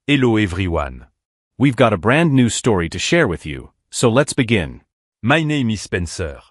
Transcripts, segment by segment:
Hello everyone. We've got a brand new story to share with you, so let's begin. My name is Spencer.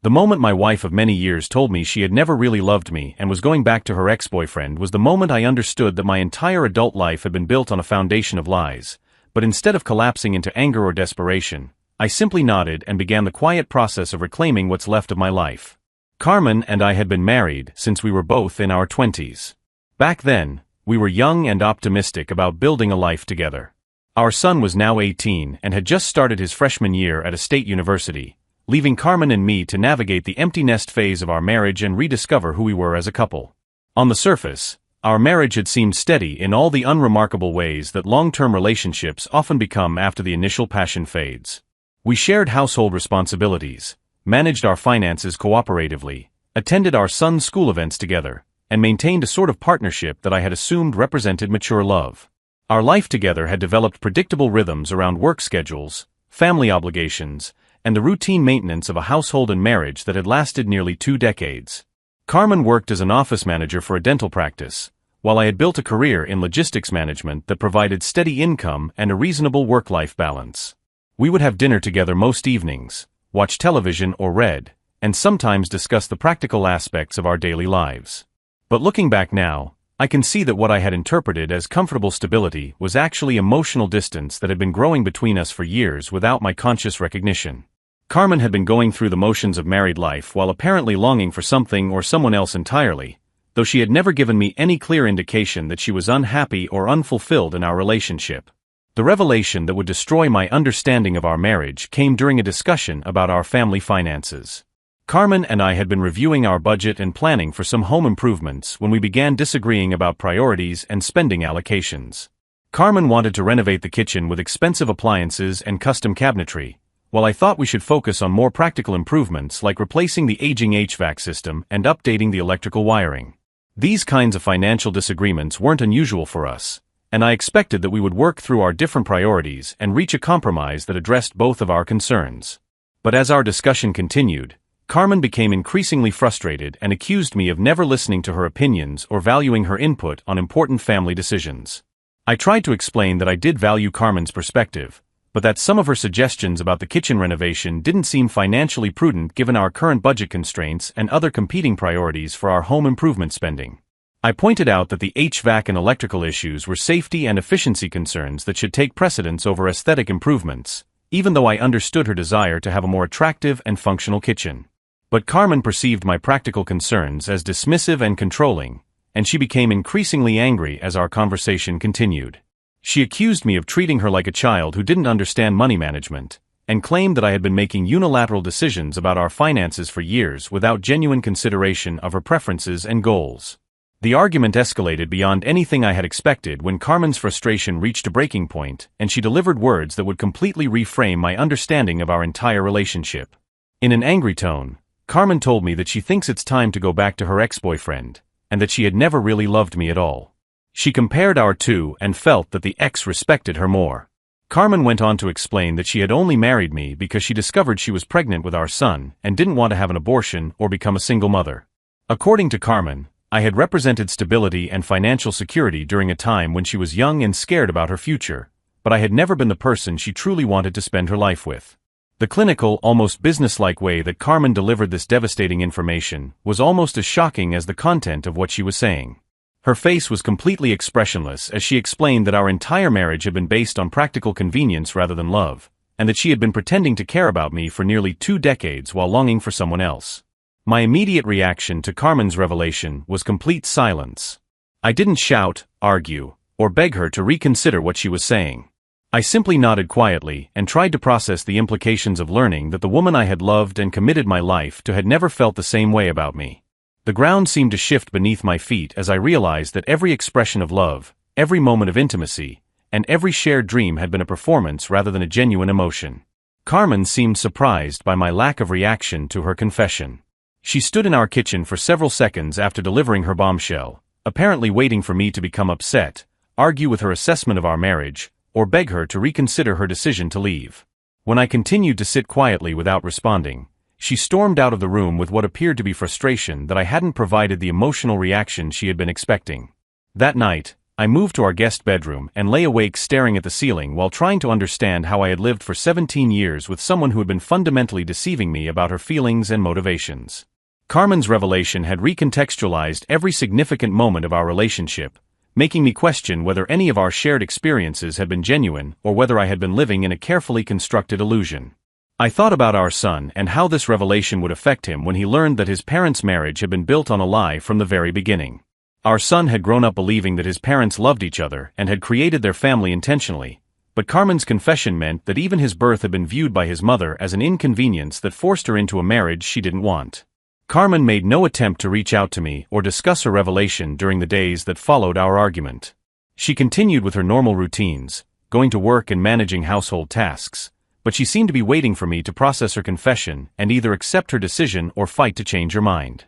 The moment my wife of many years told me she had never really loved me and was going back to her ex-boyfriend was the moment I understood that my entire adult life had been built on a foundation of lies, but instead of collapsing into anger or desperation, I simply nodded and began the quiet process of reclaiming what's left of my life. Carmen and I had been married since we were both in our 20s. Back then, we were young and optimistic about building a life together. Our son was now 18 and had just started his freshman year at a state university, leaving Carmen and me to navigate the empty nest phase of our marriage and rediscover who we were as a couple. On the surface, our marriage had seemed steady in all the unremarkable ways that long-term relationships often become after the initial passion fades. We shared household responsibilities, managed our finances cooperatively, attended our son's school events together, and maintained a sort of partnership that I had assumed represented mature love. Our life together had developed predictable rhythms around work schedules, family obligations, and the routine maintenance of a household and marriage that had lasted nearly 2 decades. Carmen worked as an office manager for a dental practice, while I had built a career in logistics management that provided steady income and a reasonable work-life balance. We would have dinner together most evenings, watch television or read, and sometimes discuss the practical aspects of our daily lives. But looking back now, I can see that what I had interpreted as comfortable stability was actually emotional distance that had been growing between us for years without my conscious recognition. Carmen had been going through the motions of married life while apparently longing for something or someone else entirely, though she had never given me any clear indication that she was unhappy or unfulfilled in our relationship. The revelation that would destroy my understanding of our marriage came during a discussion about our family finances. Carmen and I had been reviewing our budget and planning for some home improvements when we began disagreeing about priorities and spending allocations. Carmen wanted to renovate the kitchen with expensive appliances and custom cabinetry, while I thought we should focus on more practical improvements like replacing the aging HVAC system and updating the electrical wiring. These kinds of financial disagreements weren't unusual for us, and I expected that we would work through our different priorities and reach a compromise that addressed both of our concerns. But as our discussion continued, Carmen became increasingly frustrated and accused me of never listening to her opinions or valuing her input on important family decisions. I tried to explain that I did value Carmen's perspective, but that some of her suggestions about the kitchen renovation didn't seem financially prudent given our current budget constraints and other competing priorities for our home improvement spending. I pointed out that the HVAC and electrical issues were safety and efficiency concerns that should take precedence over aesthetic improvements, even though I understood her desire to have a more attractive and functional kitchen. But Carmen perceived my practical concerns as dismissive and controlling, and she became increasingly angry as our conversation continued. She accused me of treating her like a child who didn't understand money management, and claimed that I had been making unilateral decisions about our finances for years without genuine consideration of her preferences and goals. The argument escalated beyond anything I had expected when Carmen's frustration reached a breaking point, and she delivered words that would completely reframe my understanding of our entire relationship. In an angry tone, Carmen told me that she thinks it's time to go back to her ex-boyfriend, and that she had never really loved me at all. She compared our two and felt that the ex respected her more. Carmen went on to explain that she had only married me because she discovered she was pregnant with our son and didn't want to have an abortion or become a single mother. According to Carmen, I had represented stability and financial security during a time when she was young and scared about her future, but I had never been the person she truly wanted to spend her life with. The clinical, almost businesslike way that Carmen delivered this devastating information was almost as shocking as the content of what she was saying. Her face was completely expressionless as she explained that our entire marriage had been based on practical convenience rather than love, and that she had been pretending to care about me for nearly 2 decades while longing for someone else. My immediate reaction to Carmen's revelation was complete silence. I didn't shout, argue, or beg her to reconsider what she was saying. I simply nodded quietly and tried to process the implications of learning that the woman I had loved and committed my life to had never felt the same way about me. The ground seemed to shift beneath my feet as I realized that every expression of love, every moment of intimacy, and every shared dream had been a performance rather than a genuine emotion. Carmen seemed surprised by my lack of reaction to her confession. She stood in our kitchen for several seconds after delivering her bombshell, apparently waiting for me to become upset, argue with her assessment of our marriage, or beg her to reconsider her decision to leave. When I continued to sit quietly without responding, she stormed out of the room with what appeared to be frustration that I hadn't provided the emotional reaction she had been expecting. That night, I moved to our guest bedroom and lay awake staring at the ceiling while trying to understand how I had lived for 17 years with someone who had been fundamentally deceiving me about her feelings and motivations. Carmen's revelation had recontextualized every significant moment of our relationship, making me question whether any of our shared experiences had been genuine or whether I had been living in a carefully constructed illusion. I thought about our son and how this revelation would affect him when he learned that his parents' marriage had been built on a lie from the very beginning. Our son had grown up believing that his parents loved each other and had created their family intentionally, but Carmen's confession meant that even his birth had been viewed by his mother as an inconvenience that forced her into a marriage she didn't want. Carmen made no attempt to reach out to me or discuss her revelation during the days that followed our argument. She continued with her normal routines, going to work and managing household tasks, but she seemed to be waiting for me to process her confession and either accept her decision or fight to change her mind.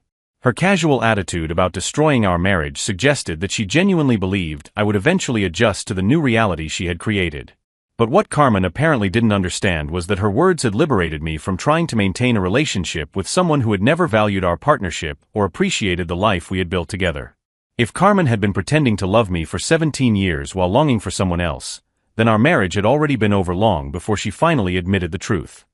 Her casual attitude about destroying our marriage suggested that she genuinely believed I would eventually adjust to the new reality she had created. But what Carmen apparently didn't understand was that her words had liberated me from trying to maintain a relationship with someone who had never valued our partnership or appreciated the life we had built together. If Carmen had been pretending to love me for 17 years while longing for someone else, then our marriage had already been over long before she finally admitted the truth.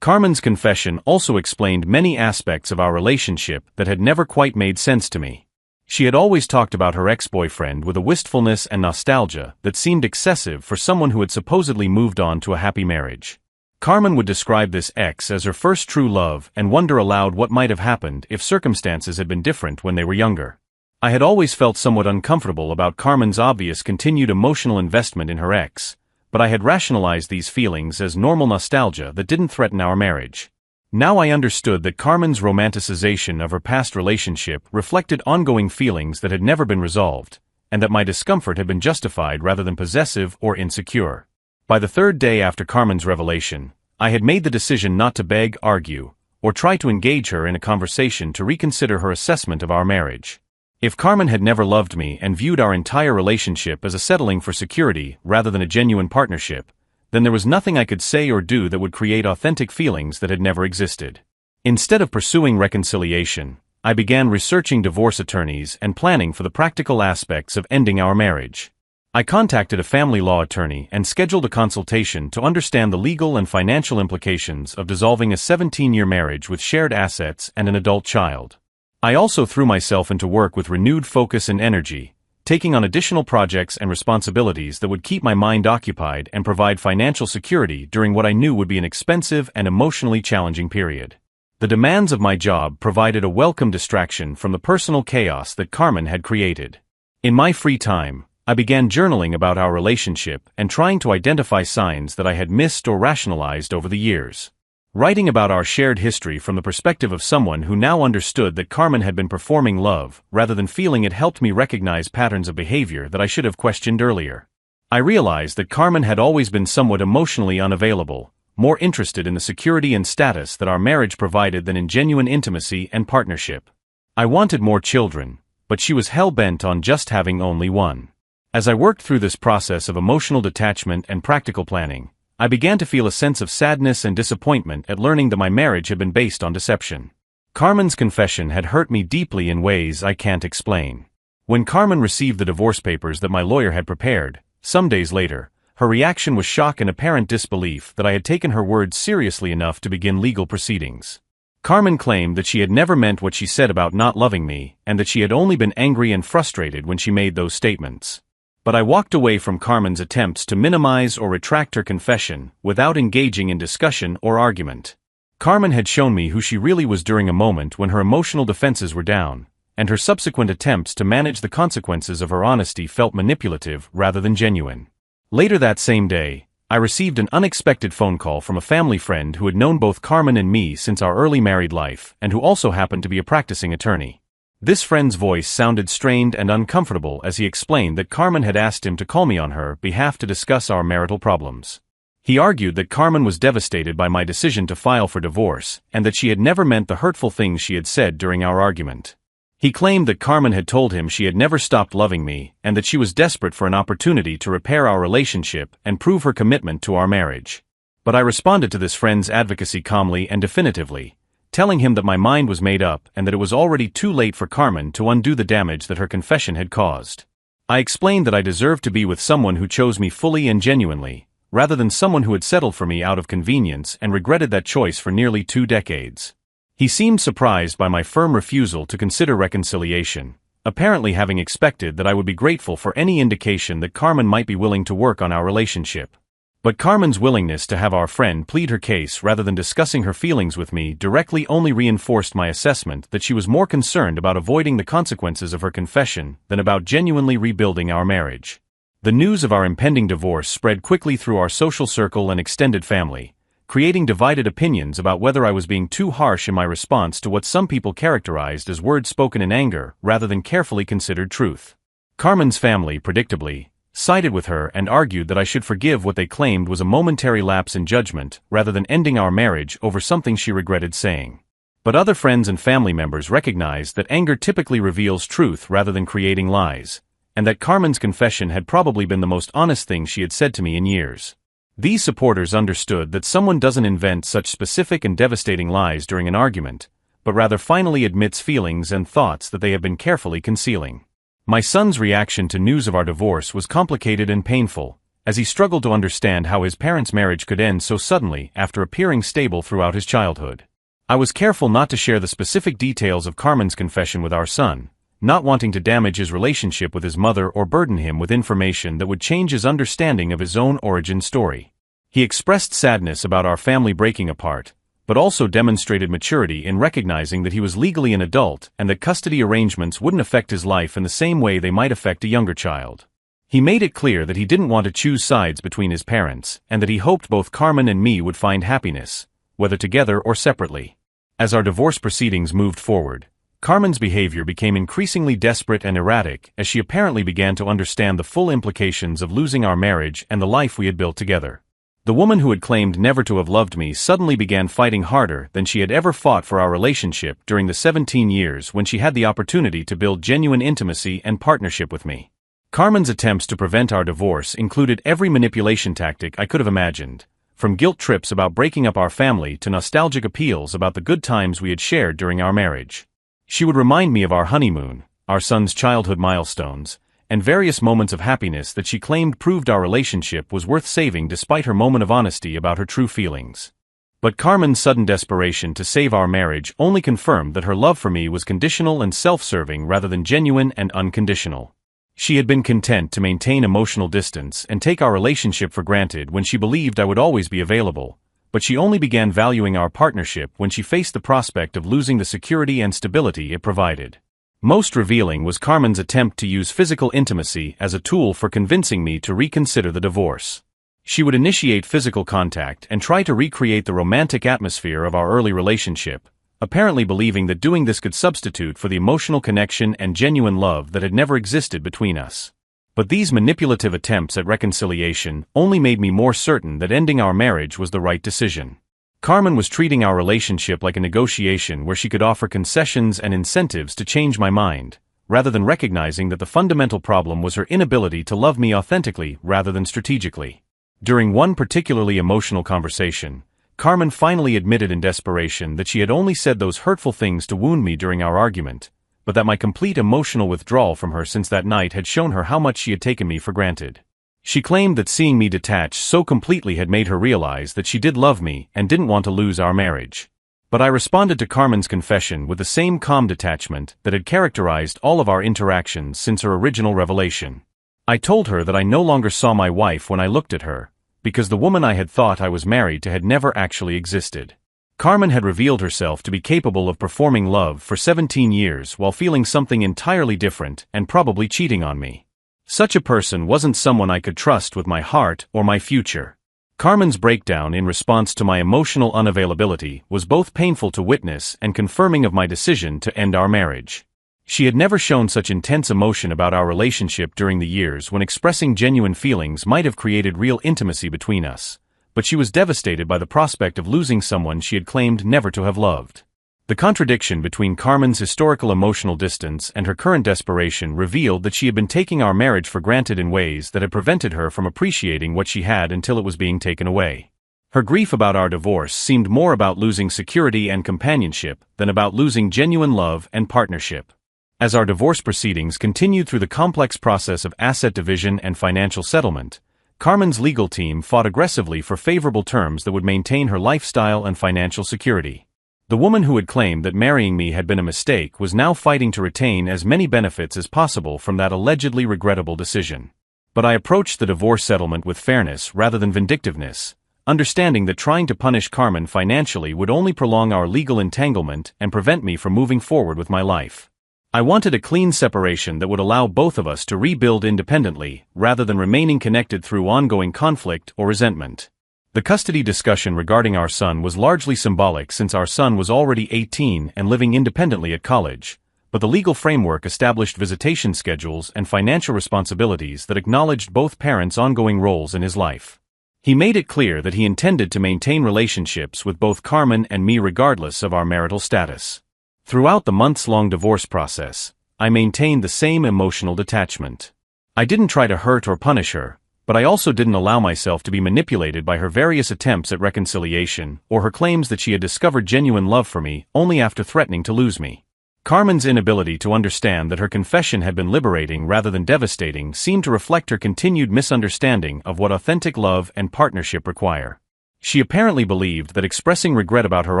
Carmen's confession also explained many aspects of our relationship that had never quite made sense to me. She had always talked about her ex-boyfriend with a wistfulness and nostalgia that seemed excessive for someone who had supposedly moved on to a happy marriage. Carmen would describe this ex as her first true love and wonder aloud what might have happened if circumstances had been different when they were younger. I had always felt somewhat uncomfortable about Carmen's obvious continued emotional investment in her ex, but I had rationalized these feelings as normal nostalgia that didn't threaten our marriage. Now I understood that Carmen's romanticization of her past relationship reflected ongoing feelings that had never been resolved, and that my discomfort had been justified rather than possessive or insecure. By the third day after Carmen's revelation, I had made the decision not to beg, argue, or try to engage her in a conversation to reconsider her assessment of our marriage. If Carmen had never loved me and viewed our entire relationship as a settling for security rather than a genuine partnership, then there was nothing I could say or do that would create authentic feelings that had never existed. Instead of pursuing reconciliation, I began researching divorce attorneys and planning for the practical aspects of ending our marriage. I contacted a family law attorney and scheduled a consultation to understand the legal and financial implications of dissolving a 17-year marriage with shared assets and an adult child. I also threw myself into work with renewed focus and energy, taking on additional projects and responsibilities that would keep my mind occupied and provide financial security during what I knew would be an expensive and emotionally challenging period. The demands of my job provided a welcome distraction from the personal chaos that Carmen had created. In my free time, I began journaling about our relationship and trying to identify signs that I had missed or rationalized over the years. Writing about our shared history from the perspective of someone who now understood that Carmen had been performing love rather than feeling it helped me recognize patterns of behavior that I should have questioned earlier. I realized that Carmen had always been somewhat emotionally unavailable, more interested in the security and status that our marriage provided than in genuine intimacy and partnership. I wanted more children, but she was hell-bent on just having only one. As I worked through this process of emotional detachment and practical planning, I began to feel a sense of sadness and disappointment at learning that my marriage had been based on deception. Carmen's confession had hurt me deeply in ways I can't explain. When Carmen received the divorce papers that my lawyer had prepared, some days later, her reaction was shock and apparent disbelief that I had taken her words seriously enough to begin legal proceedings. Carmen claimed that she had never meant what she said about not loving me, and that she had only been angry and frustrated when she made those statements. But I walked away from Carmen's attempts to minimize or retract her confession without engaging in discussion or argument. Carmen had shown me who she really was during a moment when her emotional defenses were down, and her subsequent attempts to manage the consequences of her honesty felt manipulative rather than genuine. Later that same day, I received an unexpected phone call from a family friend who had known both Carmen and me since our early married life and who also happened to be a practicing attorney. This friend's voice sounded strained and uncomfortable as he explained that Carmen had asked him to call me on her behalf to discuss our marital problems. He argued that Carmen was devastated by my decision to file for divorce and that she had never meant the hurtful things she had said during our argument. He claimed that Carmen had told him she had never stopped loving me and that she was desperate for an opportunity to repair our relationship and prove her commitment to our marriage. But I responded to this friend's advocacy calmly and definitively, telling him that my mind was made up and that it was already too late for Carmen to undo the damage that her confession had caused. I explained that I deserved to be with someone who chose me fully and genuinely, rather than someone who had settled for me out of convenience and regretted that choice for nearly 2 decades. He seemed surprised by my firm refusal to consider reconciliation, apparently having expected that I would be grateful for any indication that Carmen might be willing to work on our relationship. But Carmen's willingness to have our friend plead her case rather than discussing her feelings with me directly only reinforced my assessment that she was more concerned about avoiding the consequences of her confession than about genuinely rebuilding our marriage. The news of our impending divorce spread quickly through our social circle and extended family, creating divided opinions about whether I was being too harsh in my response to what some people characterized as words spoken in anger rather than carefully considered truth. Carmen's family, predictably, sided with her and argued that I should forgive what they claimed was a momentary lapse in judgment rather than ending our marriage over something she regretted saying. But other friends and family members recognized that anger typically reveals truth rather than creating lies, and that Carmen's confession had probably been the most honest thing she had said to me in years. These supporters understood that someone doesn't invent such specific and devastating lies during an argument, but rather finally admits feelings and thoughts that they have been carefully concealing. My son's reaction to news of our divorce was complicated and painful, as he struggled to understand how his parents' marriage could end so suddenly after appearing stable throughout his childhood. I was careful not to share the specific details of Carmen's confession with our son, not wanting to damage his relationship with his mother or burden him with information that would change his understanding of his own origin story. He expressed sadness about our family breaking apart, but also demonstrated maturity in recognizing that he was legally an adult and that custody arrangements wouldn't affect his life in the same way they might affect a younger child. He made it clear that he didn't want to choose sides between his parents and that he hoped both Carmen and me would find happiness, whether together or separately. As our divorce proceedings moved forward, Carmen's behavior became increasingly desperate and erratic as she apparently began to understand the full implications of losing our marriage and the life we had built together. The woman who had claimed never to have loved me suddenly began fighting harder than she had ever fought for our relationship during the 17 years when she had the opportunity to build genuine intimacy and partnership with me. Carmen's attempts to prevent our divorce included every manipulation tactic I could have imagined, from guilt trips about breaking up our family to nostalgic appeals about the good times we had shared during our marriage. She would remind me of our honeymoon, our son's childhood milestones, and various moments of happiness that she claimed proved our relationship was worth saving despite her moment of honesty about her true feelings. But Carmen's sudden desperation to save our marriage only confirmed that her love for me was conditional and self-serving rather than genuine and unconditional. She had been content to maintain emotional distance and take our relationship for granted when she believed I would always be available, but she only began valuing our partnership when she faced the prospect of losing the security and stability it provided. Most revealing was Carmen's attempt to use physical intimacy as a tool for convincing me to reconsider the divorce. She would initiate physical contact and try to recreate the romantic atmosphere of our early relationship, apparently believing that doing this could substitute for the emotional connection and genuine love that had never existed between us. But these manipulative attempts at reconciliation only made me more certain that ending our marriage was the right decision. Carmen was treating our relationship like a negotiation where she could offer concessions and incentives to change my mind, rather than recognizing that the fundamental problem was her inability to love me authentically rather than strategically. During one particularly emotional conversation, Carmen finally admitted in desperation that she had only said those hurtful things to wound me during our argument, but that my complete emotional withdrawal from her since that night had shown her how much she had taken me for granted. She claimed that seeing me detach so completely had made her realize that she did love me and didn't want to lose our marriage. But I responded to Carmen's confession with the same calm detachment that had characterized all of our interactions since her original revelation. I told her that I no longer saw my wife when I looked at her, because the woman I had thought I was married to had never actually existed. Carmen had revealed herself to be capable of performing love for 17 years while feeling something entirely different and probably cheating on me. Such a person wasn't someone I could trust with my heart or my future. Carmen's breakdown in response to my emotional unavailability was both painful to witness and confirming of my decision to end our marriage. She had never shown such intense emotion about our relationship during the years when expressing genuine feelings might have created real intimacy between us, but she was devastated by the prospect of losing someone she had claimed never to have loved. The contradiction between Carmen's historical emotional distance and her current desperation revealed that she had been taking our marriage for granted in ways that had prevented her from appreciating what she had until it was being taken away. Her grief about our divorce seemed more about losing security and companionship than about losing genuine love and partnership. As our divorce proceedings continued through the complex process of asset division and financial settlement, Carmen's legal team fought aggressively for favorable terms that would maintain her lifestyle and financial security. The woman who had claimed that marrying me had been a mistake was now fighting to retain as many benefits as possible from that allegedly regrettable decision. But I approached the divorce settlement with fairness rather than vindictiveness, understanding that trying to punish Carmen financially would only prolong our legal entanglement and prevent me from moving forward with my life. I wanted a clean separation that would allow both of us to rebuild independently, rather than remaining connected through ongoing conflict or resentment. The custody discussion regarding our son was largely symbolic since our son was already 18 and living independently at college, but the legal framework established visitation schedules and financial responsibilities that acknowledged both parents' ongoing roles in his life. He made it clear that he intended to maintain relationships with both Carmen and me regardless of our marital status. Throughout the months-long divorce process, I maintained the same emotional detachment. I didn't try to hurt or punish her, but I also didn't allow myself to be manipulated by her various attempts at reconciliation or her claims that she had discovered genuine love for me only after threatening to lose me. Carmen's inability to understand that her confession had been liberating rather than devastating seemed to reflect her continued misunderstanding of what authentic love and partnership require. She apparently believed that expressing regret about her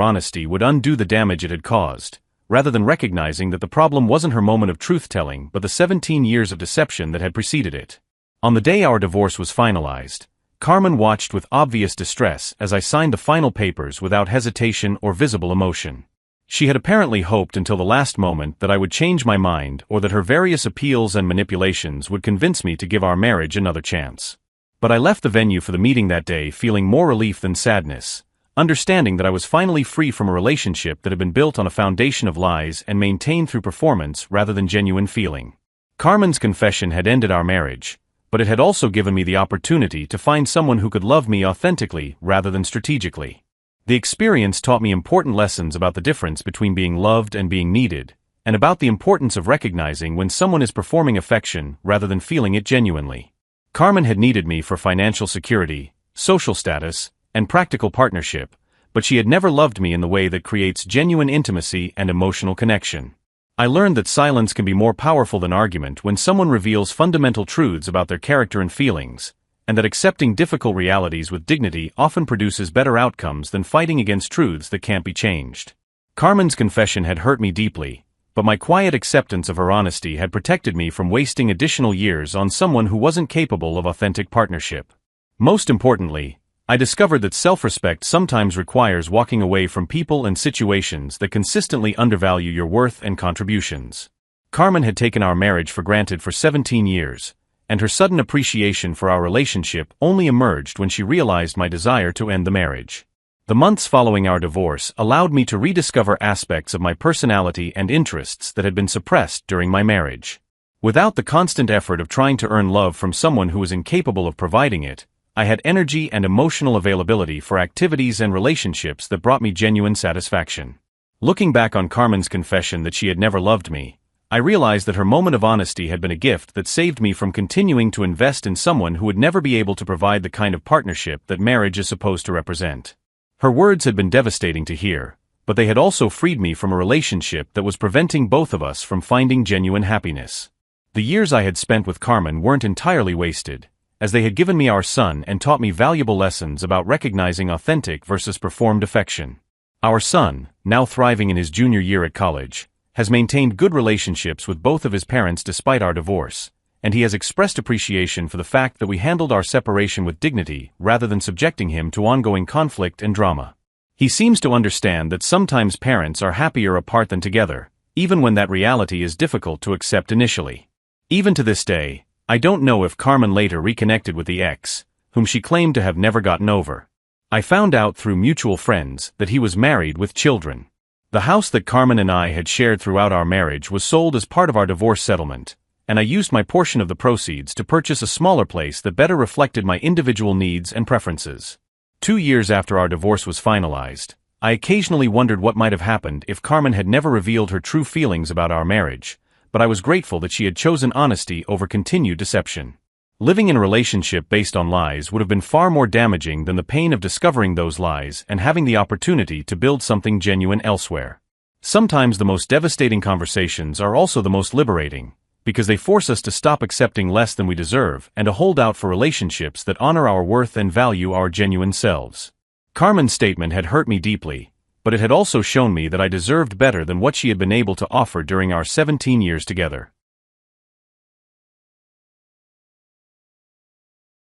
honesty would undo the damage it had caused, rather than recognizing that the problem wasn't her moment of truth-telling but the 17 years of deception that had preceded it. On the day our divorce was finalized, Carmen watched with obvious distress as I signed the final papers without hesitation or visible emotion. She had apparently hoped until the last moment that I would change my mind or that her various appeals and manipulations would convince me to give our marriage another chance. But I left the venue for the meeting that day feeling more relief than sadness, understanding that I was finally free from a relationship that had been built on a foundation of lies and maintained through performance rather than genuine feeling. Carmen's confession had ended our marriage, but it had also given me the opportunity to find someone who could love me authentically rather than strategically. The experience taught me important lessons about the difference between being loved and being needed, and about the importance of recognizing when someone is performing affection rather than feeling it genuinely. Carmen had needed me for financial security, social status, and practical partnership, but she had never loved me in the way that creates genuine intimacy and emotional connection. I learned that silence can be more powerful than argument when someone reveals fundamental truths about their character and feelings, and that accepting difficult realities with dignity often produces better outcomes than fighting against truths that can't be changed. Carmen's confession had hurt me deeply, but my quiet acceptance of her honesty had protected me from wasting additional years on someone who wasn't capable of authentic partnership. Most importantly, I discovered that self-respect sometimes requires walking away from people and situations that consistently undervalue your worth and contributions. Carmen had taken our marriage for granted for 17 years, and her sudden appreciation for our relationship only emerged when she realized my desire to end the marriage. The months following our divorce allowed me to rediscover aspects of my personality and interests that had been suppressed during my marriage. Without the constant effort of trying to earn love from someone who was incapable of providing it, I had energy and emotional availability for activities and relationships that brought me genuine satisfaction. Looking back on Carmen's confession that she had never loved me, I realized that her moment of honesty had been a gift that saved me from continuing to invest in someone who would never be able to provide the kind of partnership that marriage is supposed to represent. Her words had been devastating to hear, but they had also freed me from a relationship that was preventing both of us from finding genuine happiness. The years I had spent with Carmen weren't entirely wasted, as they had given me our son and taught me valuable lessons about recognizing authentic versus performed affection. Our son, now thriving in his junior year at college, has maintained good relationships with both of his parents despite our divorce, and he has expressed appreciation for the fact that we handled our separation with dignity rather than subjecting him to ongoing conflict and drama. He seems to understand that sometimes parents are happier apart than together, even when that reality is difficult to accept initially. Even to this day, I don't know if Carmen later reconnected with the ex, whom she claimed to have never gotten over. I found out through mutual friends that he was married with children. The house that Carmen and I had shared throughout our marriage was sold as part of our divorce settlement, and I used my portion of the proceeds to purchase a smaller place that better reflected my individual needs and preferences. 2 years after our divorce was finalized, I occasionally wondered what might have happened if Carmen had never revealed her true feelings about our marriage, but I was grateful that she had chosen honesty over continued deception. Living in a relationship based on lies would have been far more damaging than the pain of discovering those lies and having the opportunity to build something genuine elsewhere. Sometimes the most devastating conversations are also the most liberating, because they force us to stop accepting less than we deserve and to hold out for relationships that honor our worth and value our genuine selves. Carmen's statement had hurt me deeply, but it had also shown me that I deserved better than what she had been able to offer during our 17 years together.